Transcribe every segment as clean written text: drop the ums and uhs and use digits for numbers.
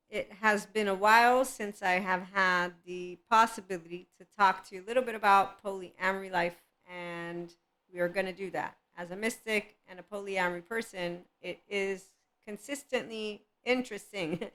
It has been a while since I have had the possibility to talk to you a little bit about polyamory life, and we are going to do that. As a mystic and a polyamory person, it is consistently interesting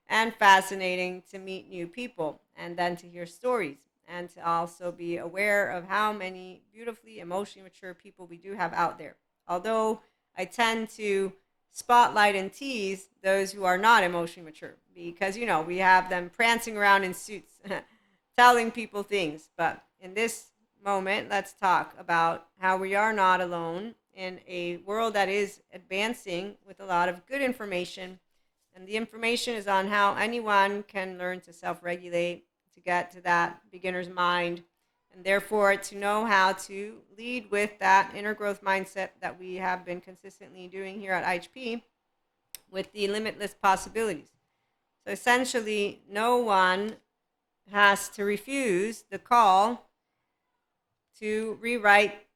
and fascinating to meet new people and then to hear stories and to also be aware of how many beautifully emotionally mature people we do have out there. Although I tend to spotlight and tease those who are not emotionally mature because we have them prancing around in suits telling people things. But in this moment, let's talk about how we are not alone in a world that is advancing with a lot of good information, and the information is on how anyone can learn to self-regulate, to get to that beginner's mind, and therefore to know how to lead with that inner growth mindset that we have been consistently doing here at IHP with the limitless possibilities. So essentially, no one has to refuse the call to rewrite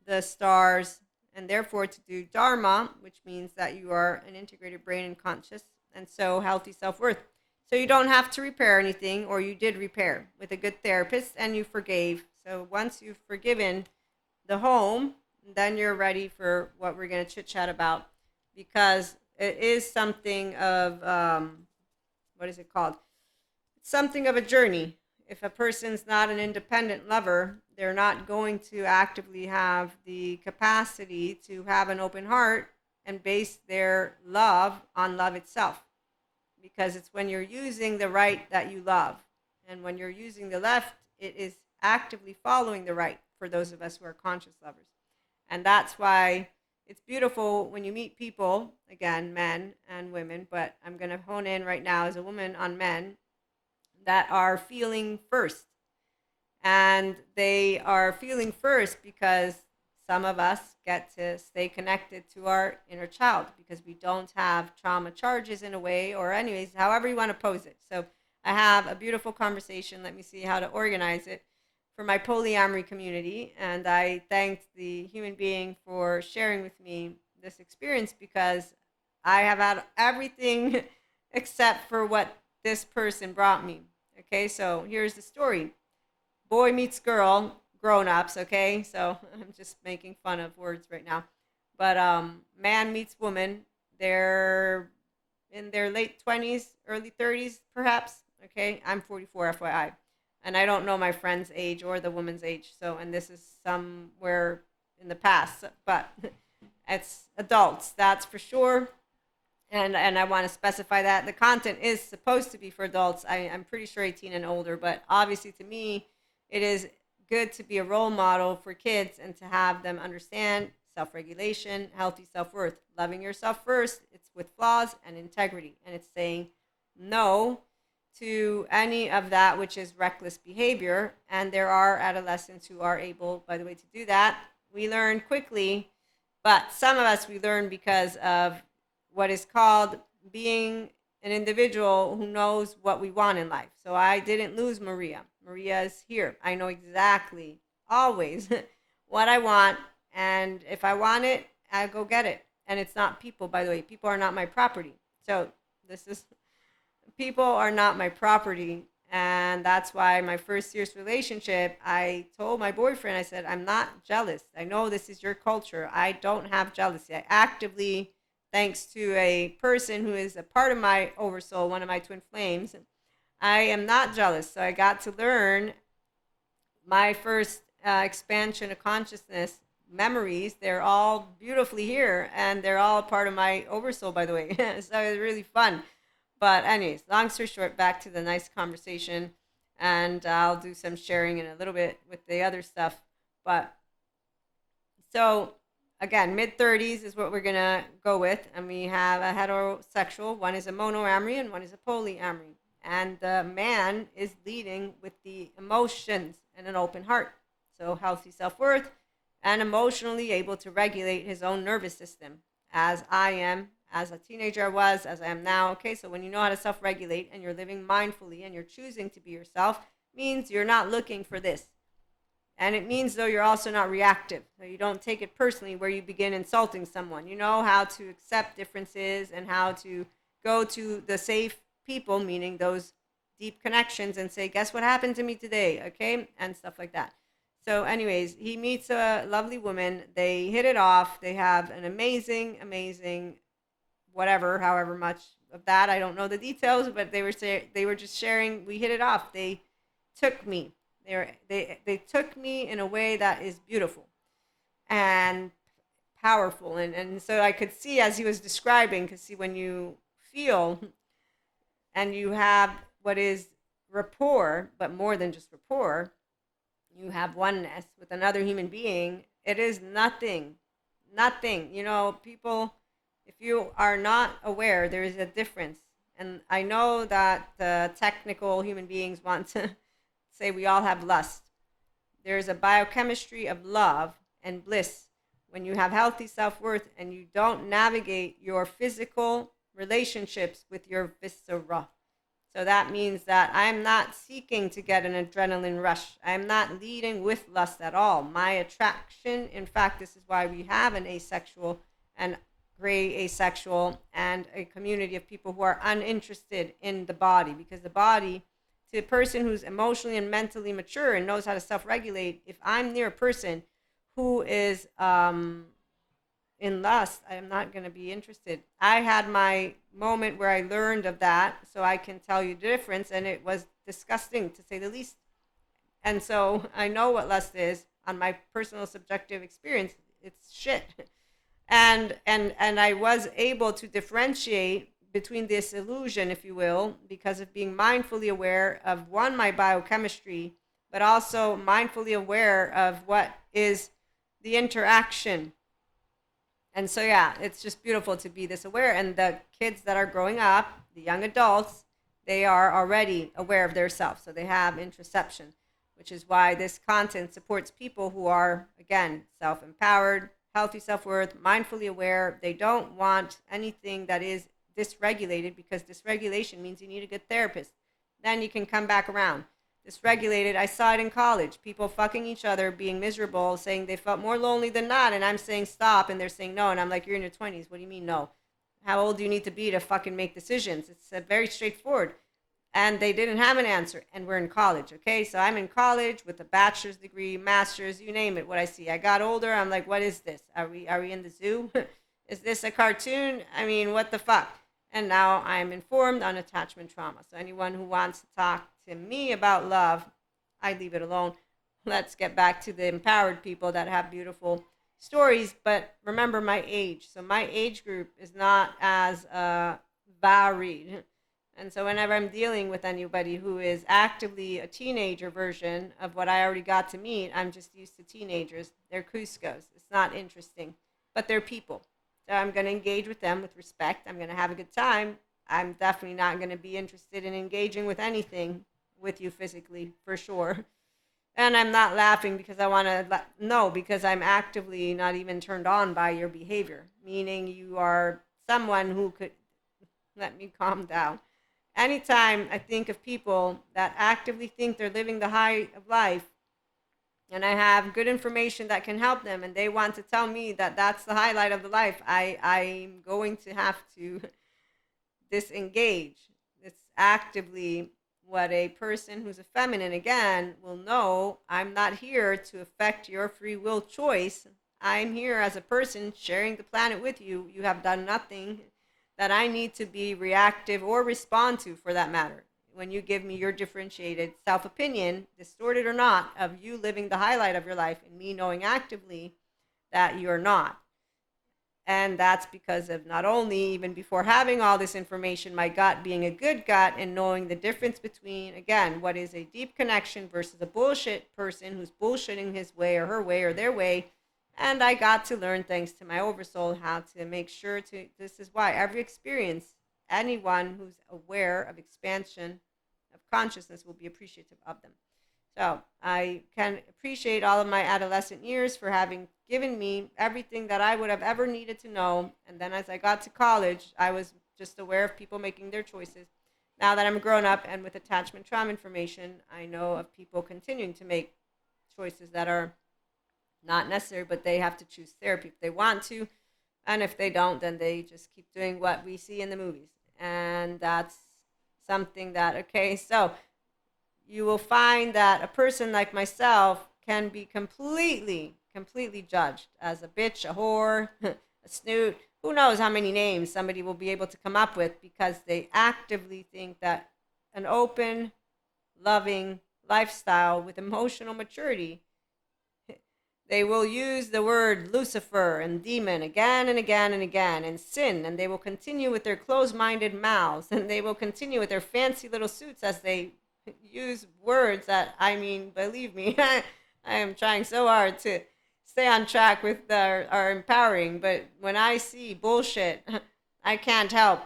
the stars and therefore to do Dharma, which means that you are an integrated brain and conscious, and so healthy self worth. So you don't have to repair anything, or you did repair with a good therapist and you forgave. So once you've forgiven the home, then you're ready for what we're going to chit chat about, because it is something of what is it called? It's something of a journey. If a person's not an independent lover, they're not going to actively have the capacity to have an open heart and base their love on love itself. Because it's when you're using the right that you love. And when you're using the left, it is actively following the right for those of us who are conscious lovers. And that's why it's beautiful when you meet people, again, men and women, but I'm going to hone in right now as a woman on men that are feeling first. And they are feeling first because some of us get to stay connected to our inner child because we don't have trauma charges in a way, or anyways, however you want to pose it. So I have a beautiful conversation. Let me see how to organize it for my polyamory community. And I thanked the human being for sharing with me this experience because I have had everything except for what this person brought me. Okay, so here's the story. Boy meets girl, grown-ups, okay? So I'm just making fun of words right now. But man meets woman. They're in their late 20s, early 30s, perhaps. Okay, I'm 44, FYI. And I don't know my friend's age or the woman's age. So, and this is somewhere in the past, but it's adults, that's for sure. And I want to specify that the content is supposed to be for adults. I'm pretty sure 18 and older, but obviously to me, it is good to be a role model for kids and to have them understand self-regulation, healthy self-worth, loving yourself first. It's with flaws and integrity, and it's saying no to any of that which is reckless behavior. And there are adolescents who are able, by the way, to do that. We learn quickly, but some of us we learn because of what is called being an individual who knows what we want in life. So I didn't lose Maria. Maria is here. I know exactly, always, what I want. And if I want it, I go get it. And it's not people, by the way. People are not my property. So this is, people are not my property. And that's why my first serious relationship, I told my boyfriend, I said, I'm not jealous. I know this is your culture. I don't have jealousy. I actively, thanks to a person who is a part of my oversoul, one of my twin flames, I am not jealous. So I got to learn my first expansion of consciousness memories. They're all beautifully here, and they're all part of my oversoul, by the way. So it's really fun. But anyways, long story short, back to the nice conversation, and I'll do some sharing in a little bit with the other stuff. But so again, mid 30s is what we're gonna go with, and we have a heterosexual. One is a monoamory, and one is a polyamory. And the man is leading with the emotions and an open heart. So healthy self worth and emotionally able to regulate his own nervous system, as I am, as a teenager I was, as I am now. Okay, so when you know how to self regulate and you're living mindfully and you're choosing to be yourself, means you're not looking for this. And it means, though, you're also not reactive. So you don't take it personally where you begin insulting someone. You know how to accept differences and how to go to the safe people, meaning those deep connections, and say, guess what happened to me today? Okay. And stuff like that. So, anyways, he meets a lovely woman. They hit it off. They have an amazing, amazing, whatever, however much of that. I don't know the details, but they were just sharing. We hit it off. They took me. They took me in a way that is beautiful and powerful. And so I could see as he was describing, because see, when you feel and you have what is rapport, but more than just rapport, you have oneness with another human being. It is nothing, nothing. People, if you are not aware, there is a difference. And I know that the technical human beings want to say we all have lust. There's a biochemistry of love and bliss when you have healthy self-worth and you don't navigate your physical relationships with your viscera. So that means that I'm not seeking to get an adrenaline rush. I'm not leading with lust at all. My attraction, in fact, this is why we have an asexual and gray asexual and a community of people who are uninterested in the body, because the body, to a person who's emotionally and mentally mature and knows how to self-regulate, if I'm near a person who is in lust, I'm not going to be interested. I had my moment where I learned of that, so I can tell you the difference, and it was disgusting, to say the least. And so I know what lust is on my personal subjective experience. It's shit. And I was able to differentiate between this illusion, if you will, because of being mindfully aware of, one, my biochemistry, but also mindfully aware of what is the interaction. And so, yeah, it's just beautiful to be this aware. And the kids that are growing up, the young adults, they are already aware of their self. So they have introception, which is why this content supports people who are, again, self-empowered, healthy self-worth, mindfully aware. They don't want anything that is dysregulated, because dysregulation means you need a good therapist. Then you can come back around. Dysregulated, I saw it in college. People fucking each other, being miserable, saying they felt more lonely than not. And I'm saying stop, and they're saying no. And I'm like, you're in your 20s. What do you mean no? How old do you need to be to fucking make decisions? It's very straightforward. And they didn't have an answer. And we're in college, okay? So I'm in college with a bachelor's degree, master's, you name it, what I see. I got older. I'm like, what is this? Are we in the zoo? Is this a cartoon? I mean, what the fuck? And now I'm informed on attachment trauma. So anyone who wants to talk to me about love, I leave it alone. Let's get back to the empowered people that have beautiful stories. But remember my age. So my age group is not as varied. And so whenever I'm dealing with anybody who is actively a teenager version of what I already got to meet, I'm just used to teenagers. They're Cuscos. It's not interesting. But they're people. So I'm going to engage with them with respect. I'm going to have a good time. I'm definitely not going to be interested in engaging with anything with you physically, for sure. And I'm not laughing because I want to, no, because I'm actively not even turned on by your behavior, meaning you are someone who could, let me calm down. Anytime I think of people that actively think they're living the high of life, and I have good information that can help them, and they want to tell me that that's the highlight of the life, I'm going to have to disengage. It's actively what a person who's a feminine, again, will know. I'm not here to affect your free will choice. I'm here as a person sharing the planet with you. You have done nothing that I need to be reactive or respond to, for that matter. When you give me your differentiated self-opinion, distorted or not, of you living the highlight of your life, and me knowing actively that you're not. And that's because of not only, even before having all this information, my gut being a good gut and knowing the difference between, again, what is a deep connection versus a bullshit person who's bullshitting his way or her way or their way. And I got to learn, thanks to my oversoul, how to make sure to, this is why every experience, anyone who's aware of expansion of consciousness will be appreciative of them. So I can appreciate all of my adolescent years for having given me everything that I would have ever needed to know. And then as I got to college, I was just aware of people making their choices. Now that I'm grown up and with attachment trauma information, I know of people continuing to make choices that are not necessary, but they have to choose therapy if they want to. And if they don't, then they just keep doing what we see in the movies. And that's something that, okay, so you will find that a person like myself can be completely judged as a bitch, a whore, a snoot. Who knows how many names somebody will be able to come up with because they actively think that an open, loving lifestyle with emotional maturity, they will use the word Lucifer and demon again and again and again and sin, and they will continue with their closed minded mouths, and they will continue with their fancy little suits as they use words that, I mean, believe me, I am trying so hard to stay on track with our empowering, but when I see bullshit, I can't help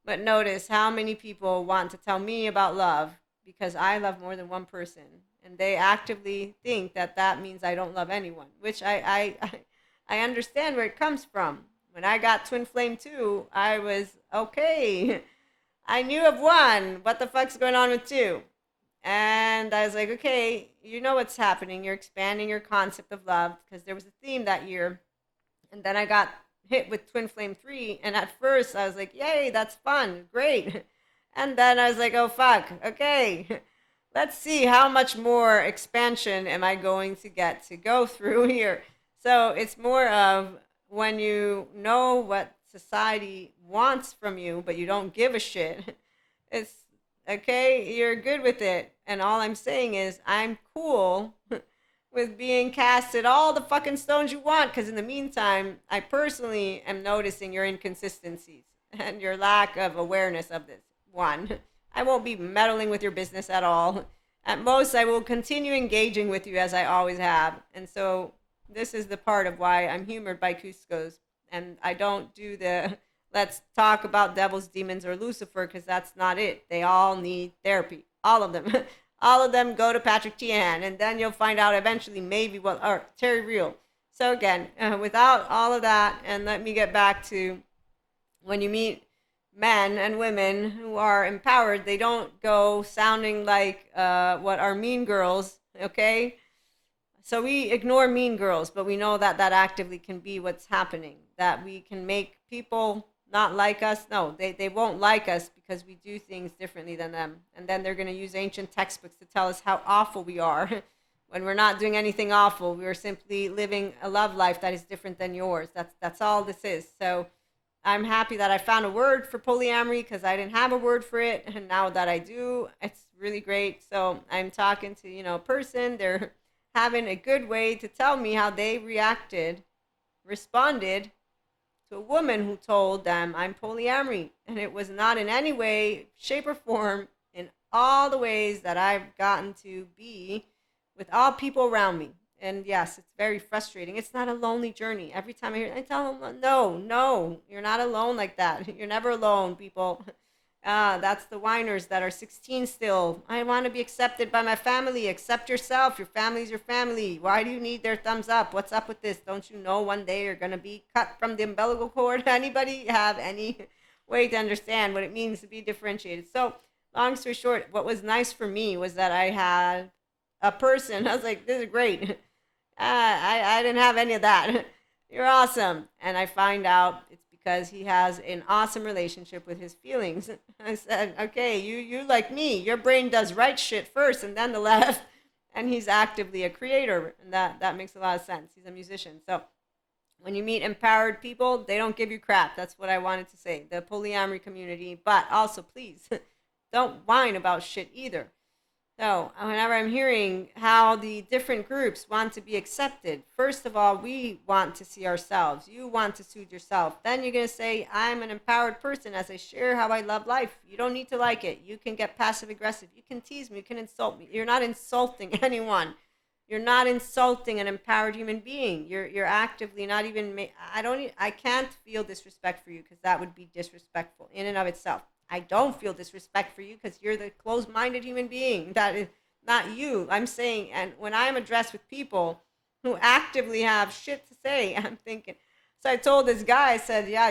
but notice how many people want to tell me about love because I love more than one person. And they actively think that that means I don't love anyone, which I understand where it comes from. When I got Twin Flame 2, I was okay. I knew of one. What the fuck's going on with two? And I was like, okay, you know what's happening. You're expanding your concept of love because there was a theme that year. And then I got hit with Twin Flame 3. And at first I was like, yay, that's fun. Great. And then I was like, oh, fuck. Okay. Let's see how much more expansion am I going to get to go through here. So it's more of when you know what society wants from you, but you don't give a shit. It's okay, you're good with it. And all I'm saying is, I'm cool with being casted all the fucking stones you want. Because in the meantime, I personally am noticing your inconsistencies and your lack of awareness of this. One, I won't be meddling with your business at all. At most, I will continue engaging with you as I always have. And so this is the part of why I'm humored by Cusco's. And I don't do the let's talk about devils, demons, or Lucifer because that's not it. They all need therapy. All of them. All of them go to Patrick Tian. And then you'll find out eventually maybe what, or Terry Real. So again, without all of that, and let me get back to when you meet men and women who are empowered, they don't go sounding like what are mean girls, okay? So we ignore mean girls, but we know that that actively can be what's happening, that we can make people not like us. No, they won't like us because we do things differently than them. And then they're going to use ancient textbooks to tell us how awful we are when we're not doing anything awful. We're simply living a love life that is different than yours. That's all this is. So I'm happy that I found a word for polyamory because I didn't have a word for it. And now that I do, it's really great. So I'm talking to, a person. They're having a good way to tell me how they responded to a woman who told them I'm polyamory. And it was not in any way, shape, or form in all the ways that I've gotten to be with all people around me. And yes, it's very frustrating. It's not a lonely journey. Every time I hear it, I tell them, no, you're not alone like that. You're never alone, people. That's the whiners that are 16 still. I want to be accepted by my family. Accept yourself. Your family's your family. Why do you need their thumbs up? What's up with this? Don't you know one day you're going to be cut from the umbilical cord? Anybody have any way to understand what it means to be differentiated? So, long story short, what was nice for me was that I had a person. I was like, this is great. I didn't have any of that. You're awesome. And I find out it's because he has an awesome relationship with his feelings. I said, okay, you like me. Your brain does right shit first and then the left. And he's actively a creator. And that makes a lot of sense. He's a musician. So when you meet empowered people, they don't give you crap. That's what I wanted to say. The polyamory community. But also, please, don't whine about shit either. So, whenever I'm hearing how the different groups want to be accepted, first of all, we want to see ourselves. You want to soothe yourself. Then you're going to say, I'm an empowered person as I share how I love life. You don't need to like it. You can get passive aggressive. You can tease me. You can insult me. You're not insulting anyone. You're not insulting an empowered human being. You're actively not even, I can't feel disrespect for you because that would be disrespectful in and of itself. I don't feel disrespect for you because you're the closed-minded human being. That is not you. I'm saying, and when I'm addressed with people who actively have shit to say, I'm thinking. So I told this guy, I said, yeah,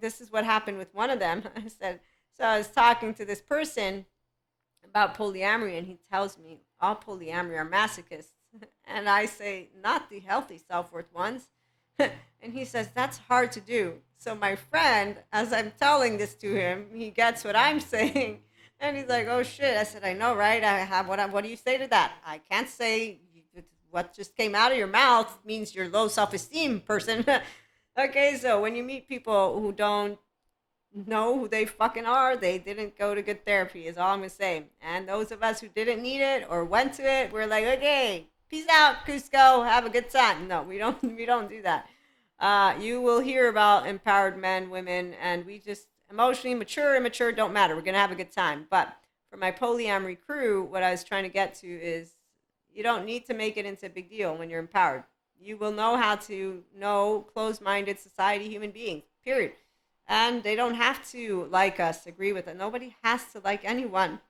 this is what happened with one of them. I said, so I was talking to this person about polyamory, and he tells me all polyamory are masochists. And I say, not the healthy self-worth ones. And he says, that's hard to do. So my friend, as I'm telling this to him, he gets what I'm saying. And he's like, "Oh shit!" I said, "I know, right? I have what do you say to that? I can't say what just came out of your mouth means you're low self-esteem person." Okay, so when you meet people who don't know who they fucking are, they didn't go to good therapy. Is all I'm gonna say. And those of us who didn't need it or went to it, we're like, okay, peace out, Cusco, have a good time. No, we don't. We don't do that. You will hear about empowered men, women, and we just emotionally mature, immature, don't matter. We're gonna have a good time. But for my polyamory crew, what I was trying to get to is you don't need to make it into a big deal when you're empowered. You will know how to know closed-minded society human beings. Period. And they don't have to like us, agree with it. Nobody has to like anyone.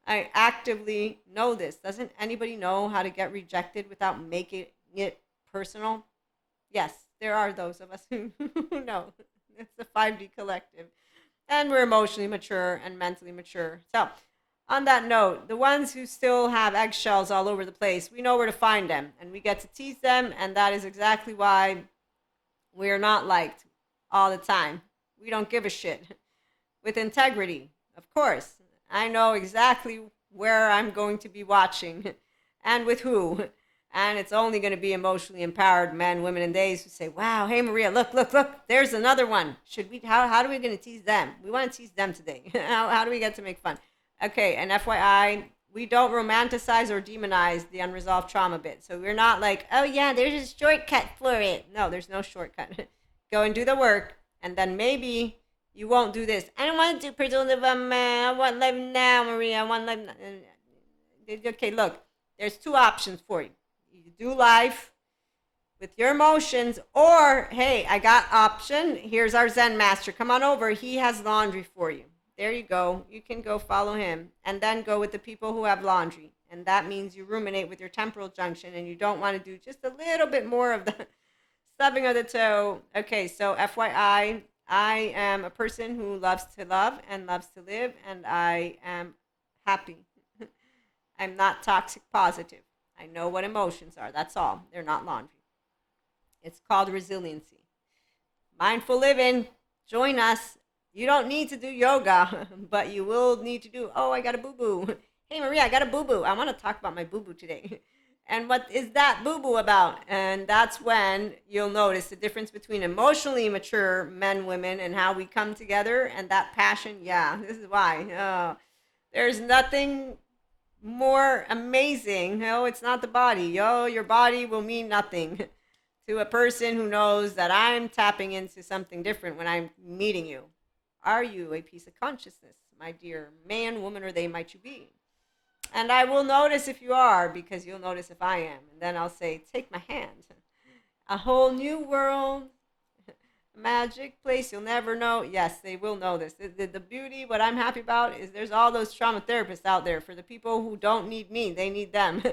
I actively know this. Doesn't anybody know how to get rejected without making it personal? Yes, there are those of us who know. It's the 5D collective. And we're emotionally mature and mentally mature. So, on that note, the ones who still have eggshells all over the place, we know where to find them. And we get to tease them. And that is exactly why we are not liked all the time. We don't give a shit. With integrity, of course. I know exactly where I'm going to be watching and with who. And it's only going to be emotionally empowered men, women, and theys who say, wow, hey, Maria, look, look, look, there's another one. Should we, how do we going to tease them? We want to tease them today. How do we get to make fun? Okay, and FYI, we don't romanticize or demonize the unresolved trauma bit. So we're not like, oh yeah, there's a shortcut for it. No, there's no shortcut. Go and do the work, and then maybe you won't do this. I don't want to do personal development. I want life now, Maria. I want life now. Okay, look, there's two options for you. You do life with your emotions, or hey, I got option. Here's our Zen master. Come on over. He has laundry for you. There you go. You can go follow him, and then go with the people who have laundry. And that means you ruminate with your temporal junction, and you don't want to do just a little bit more of the stubbing of the toe. Okay, so FYI, I am a person who loves to love and loves to live, and I am happy. I'm not toxic positive. I know what emotions are. That's all. They're not laundry. It's called resiliency. Mindful living. Join us. You don't need to do yoga, but you will need to do, oh, I got a boo boo. Hey, Maria, I got a boo boo. I want to talk about my boo boo today. And what is that boo boo about? And that's when you'll notice the difference between emotionally mature men, women, and how we come together and that passion. Yeah, this is why. There's nothing more amazing. No, it's not the body. Your body will mean nothing to a person who knows that I'm tapping into something different when I'm meeting you. Are you a piece of consciousness, my dear man, woman, or they might you be? And I will notice if you are, because you'll notice if I am. And then I'll say, take my hand. A whole new world, a magic place you'll never know. Yes, they will know this. The beauty, what I'm happy about is there's all those trauma therapists out there for the people who don't need me. They need them.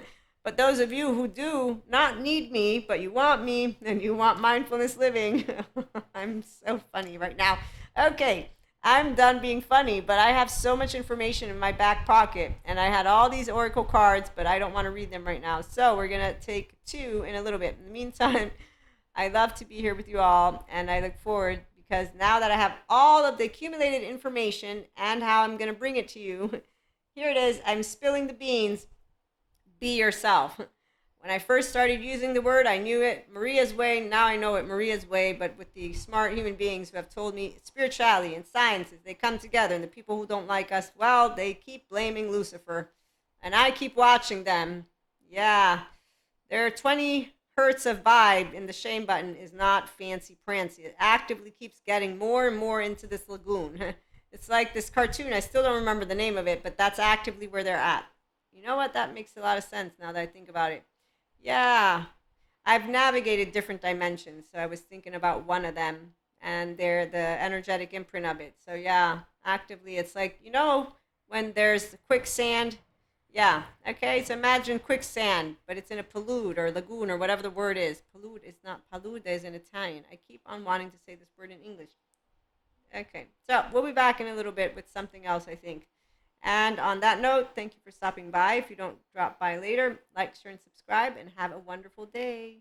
But those of you who do not need me, but you want me, and you want mindfulness living, I'm so funny right now. Okay, I'm done being funny, but I have so much information in my back pocket, and I had all these oracle cards, but I don't want to read them right now. So we're going to take two in a little bit. In the meantime, I love to be here with you all, and I look forward because now that I have all of the accumulated information and how I'm going to bring it to you, here it is. I'm spilling the beans. Be yourself. When I first started using the word, I knew it Maria's way. Now I know it Maria's way, but with the smart human beings who have told me spirituality and sciences, they come together, and the people who don't like us, well, they keep blaming Lucifer. And I keep watching them. Yeah, their 20 hertz of vibe in the shame button is not fancy prancy. It actively keeps getting more and more into this lagoon. It's like this cartoon. I still don't remember the name of it, but that's actively where they're at. You know what? That makes a lot of sense now that I think about it. Yeah, I've navigated different dimensions, so I was thinking about one of them, and they're the energetic imprint of it. So yeah, actively, it's like, when there's quicksand. Yeah, okay, so imagine quicksand, but it's in a pollute or lagoon or whatever the word is. Pollute is not palude is in Italian. I keep on wanting to say this word in English. Okay, so we'll be back in a little bit with something else, I think. And on that note, thank you for stopping by. If you don't drop by later, like, share, and subscribe, and have a wonderful day.